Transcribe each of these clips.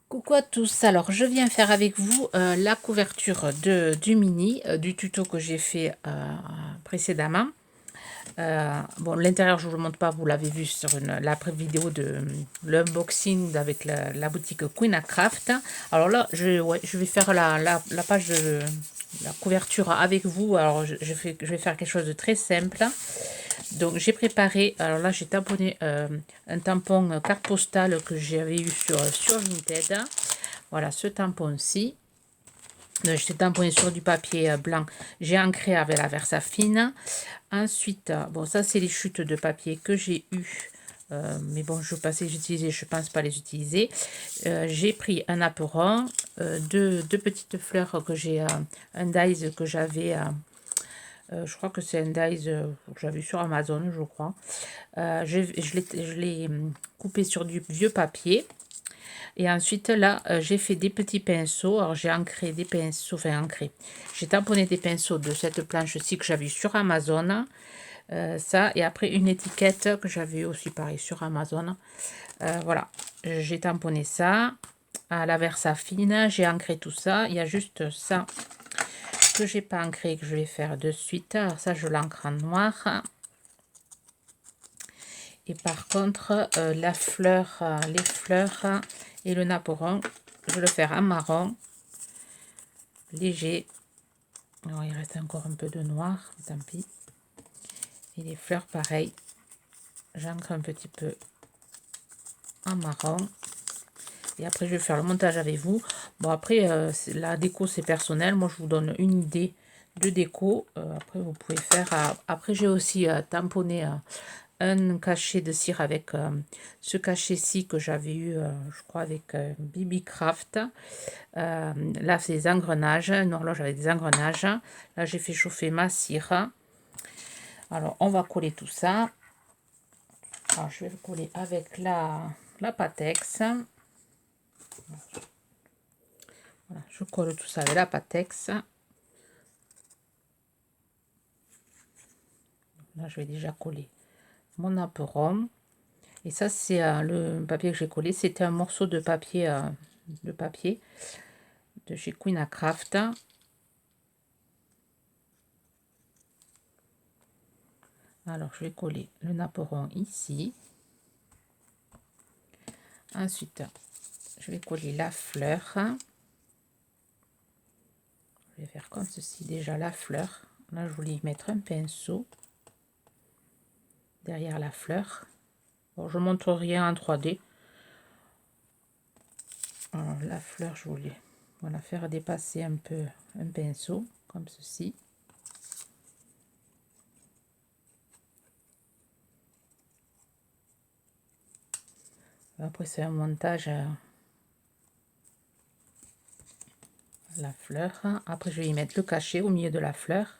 Coucou à tous, alors je viens faire avec vous la couverture du mini, du tuto que j'ai fait précédemment. Bon, l'intérieur je ne vous le montre pas, vous l'avez vu sur la vidéo de l'unboxing avec la boutique Queen Craft. Alors là, je vais faire la page de la couverture avec vous. Alors je vais faire quelque chose de très simple. Donc j'ai préparé, alors là j'ai tamponné un tampon carte postale que j'avais eu sur Vinted. Voilà ce tampon-ci. J'ai tamponné sur du papier blanc. J'ai ancré avec la Versafine. Ensuite, bon ça c'est les chutes de papier que j'ai eu. Mais bon, je pensais les utiliser, je pense pas les utiliser. J'ai pris un apperon, deux petites fleurs que j'ai, un dies que j'avais, je crois que c'est un dies que j'avais sur Amazon, je crois. Je l'ai coupé sur du vieux papier. Et ensuite, là, j'ai fait des petits pinceaux. Alors, j'ai ancré des pinceaux, enfin ancré. J'ai tamponné des pinceaux de cette planche-ci que j'avais sur Amazon. Ça, et après une étiquette que j'avais aussi pareil sur Amazon. Voilà, j'ai tamponné ça à la Versafine. J'ai ancré tout ça. Il y a juste ça que j'ai pas ancré, que je vais faire de suite. Alors ça, je l'ancre en noir. Et par contre, la fleur, les fleurs et le napperon, je vais le faire en marron, léger. Alors, il reste encore un peu de noir, tant pis. Et les fleurs, pareil, j'ancre un petit peu en marron. Et après, je vais faire le montage avec vous. Bon, après, la déco, c'est personnel. Moi, je vous donne une idée de déco. Après, vous pouvez faire... après, j'ai aussi tamponné un cachet de cire avec ce cachet-ci que j'avais eu, je crois, avec Bibi Craft. Là, c'est des engrenages, une horloge avec des engrenages. Là, j'ai fait chauffer ma cire. Alors, on va coller tout ça. Alors, je vais le coller avec la Patex. Voilà, je colle tout ça avec la Patex. Là, je vais déjà coller mon apperon. Et ça, c'est le papier que j'ai collé. C'était un morceau de papier de chez Queen Craft. Alors, je vais coller le napperon ici. Ensuite, je vais coller la fleur. Je vais faire comme ceci déjà la fleur. Là, je voulais y mettre un pinceau derrière la fleur. Bon, je ne montre rien en 3D. Alors, la fleur, je voulais voilà, faire dépasser un peu un pinceau, comme ceci. Après, c'est un montage la fleur. Après, je vais y mettre le cachet au milieu de la fleur.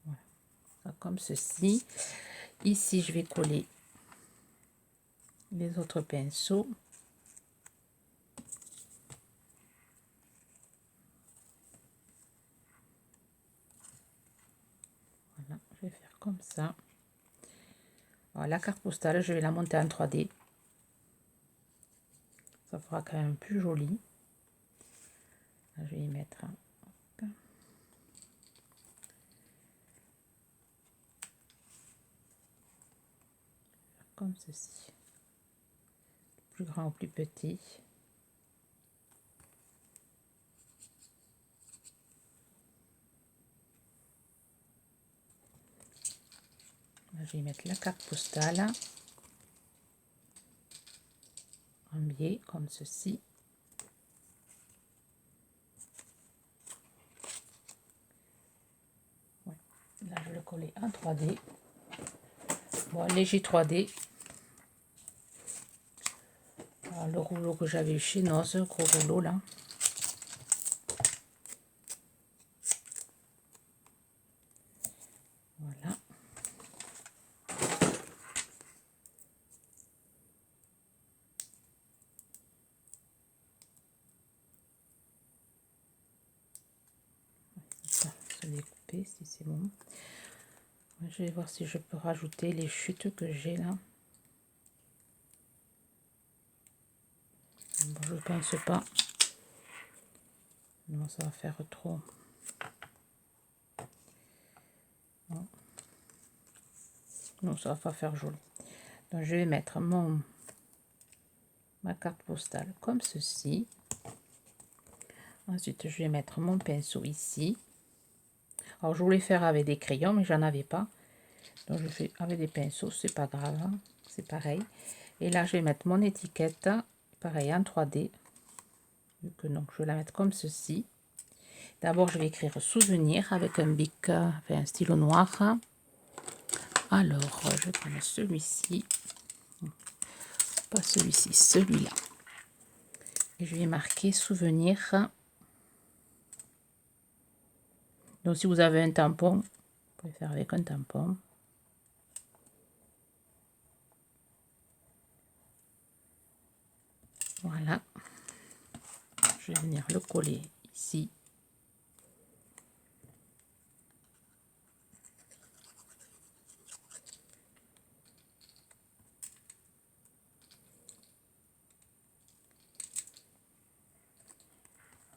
Voilà, comme ceci. Ici, je vais coller les autres pinceaux. Voilà, je vais faire comme ça. Alors, la carte postale, je vais la monter en 3D. Ça fera quand même plus joli. Là, je vais y mettre comme ceci. Plus grand ou plus petit. Là, je vais y mettre la carte postale en biais comme ceci. Ouais. Là, je vais le coller en 3D. Bon, léger 3D. Alors, le rouleau que j'avais eu chez Noz, gros rouleau là. Voilà. Ça, se découper si c'est bon. Je vais voir si je peux rajouter les chutes que j'ai là. Bon, je pense pas. Non, ça va faire trop. Non, non, ça va pas faire joli. Donc je vais mettre ma carte postale comme ceci. Ensuite, je vais mettre mon pinceau ici. Alors, je voulais faire avec des crayons, mais j'en avais pas. Donc, je fais avec des pinceaux, c'est pas grave, hein, c'est pareil. Et là, je vais mettre mon étiquette, pareil, en 3D. Donc, je vais la mettre comme ceci. D'abord, je vais écrire souvenir avec un bic, enfin, un stylo noir. Alors, je vais prendre celui-ci. Pas celui-ci, celui-là. Et je vais marquer souvenir. Donc, si vous avez un tampon, vous pouvez faire avec un tampon. Voilà. Je vais venir le coller ici.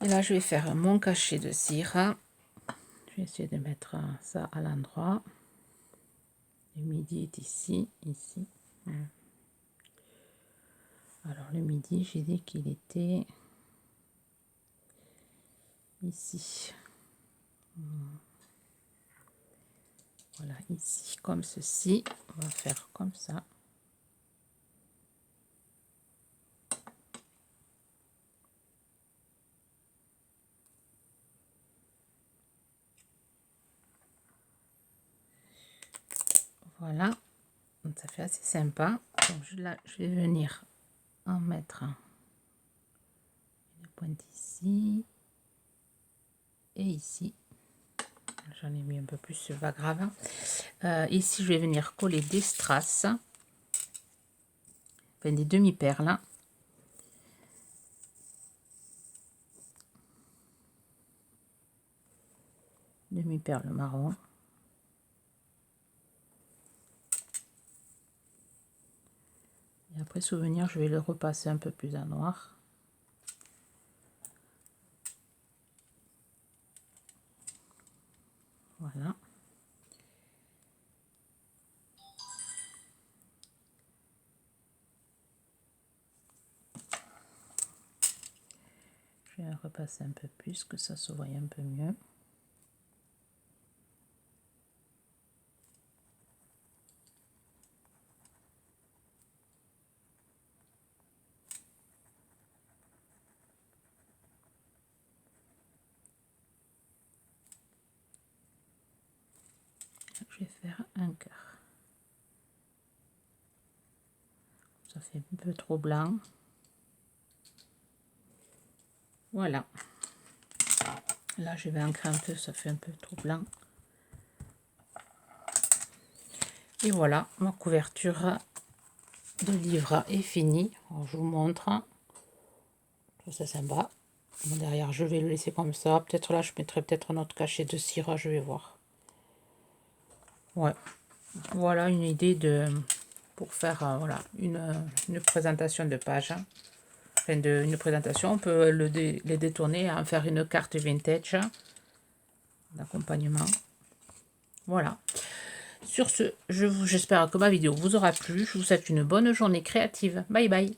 Et là, je vais faire mon cachet de cire. Je vais essayer de mettre ça à l'endroit. Le midi est ici, ici. Alors, le midi, j'ai dit qu'il était ici. Voilà, ici, comme ceci. On va faire comme ça. Voilà, donc ça fait assez sympa. Donc là, je vais venir en mettre une pointe ici et ici. J'en ai mis un peu plus, c'est pas grave. Ici, je vais venir coller des strass, enfin des demi-perles. Demi-perle marron. Et après souvenir, je vais le repasser un peu plus en noir. Voilà. Je vais repasser un peu plus, que ça se voit un peu mieux. Je vais faire un quart. Ça fait un peu trop blanc. Voilà. Là, je vais ancrer un peu, ça fait un peu trop blanc. Et voilà, ma couverture de livre est finie. Alors, je vous montre. C'est sympa. Bon, derrière, je vais le laisser comme ça. Peut-être là, je mettrai peut-être un autre cachet de cire, je vais voir. Ouais. Voilà une idée pour faire voilà, une présentation de page. Enfin, une présentation, on peut les détourner et en faire une carte vintage d'accompagnement. Voilà. Sur ce, j'espère que ma vidéo vous aura plu. Je vous souhaite une bonne journée créative. Bye bye.